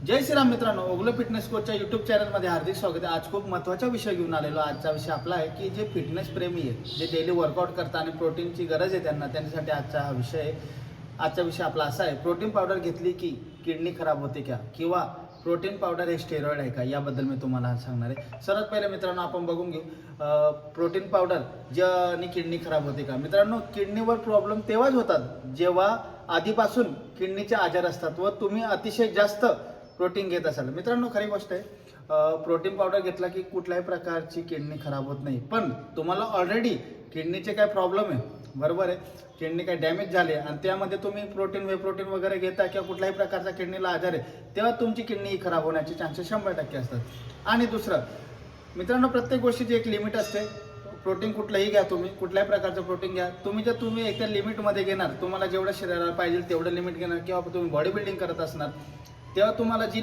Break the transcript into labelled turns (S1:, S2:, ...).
S1: जय श्रीराम मित्रांनो, ओगलो fitness कोचच्या YouTube चॅनलमध्ये हार्दिक स्वागत आहे। आज खूप महत्त्वाचा विषय घेऊन आलेलो। आजचा विषय आपला आहे की जे फिटनेस प्रेमी आहे, जे डेली वर्कआउट करतात आणि प्रोटीनची गरज आहे त्यांच्यासाठी आजचा हा विषय आहे। आजचा विषय आपला असा आहे, प्रोटीन पावडर घेतली की किडनी खराब होते का, किंवा प्रोटीन पावडर हे स्टेरॉइड आहे का, याबद्दल मी तुम्हाला आज सांगणार आहे। सर्वात पहिले मित्रांनो आपण बघून घेऊ प्रोटीन पावडर ज्याने किडनी खराब होते का। मित्रांनो, किडनीवर प्रॉब्लेम तेव्हाच होतात जेव्हा आधीपासून किडनीचे आजार असतात व तुम्ही अतिशय जास्त प्रोटीन घेत असाल। मित्रांनो, खरी गोष्ट आहे, प्रोटीन पावडर घेतला की कुठल्याही प्रकारची किडनी खराब होत नाही। पण तुम्हाला ऑलरेडी किडनीचे काय प्रॉब्लेम आहे, बरोबर आहे, किडनी काय डॅमेज झाले आणि त्यामध्ये तुम्ही प्रोटीन वगैरे घेता किंवा कुठल्याही प्रकारचा किडनीला आजार आहे, तेव्हा तुमची किडनी खराब होण्याचे चान्सेस 100% असतात। आणि दुसरं मित्रांनो, प्रत्येक गोष्टीची एक लिमिट असते। प्रोटीन कुठलंही घ्या, तुम्ही कुठल्याही प्रकारचं प्रोटीन घ्या, तुम्ही एका लिमिटमध्ये घेणार, तुम्हाला जेवढं शरीराला पाहिजे तेवढं लिमिट घेणार, किंवा तुम्ही बॉडी बिल्डिंग करत असणार तेव्हा तुम्हाला जी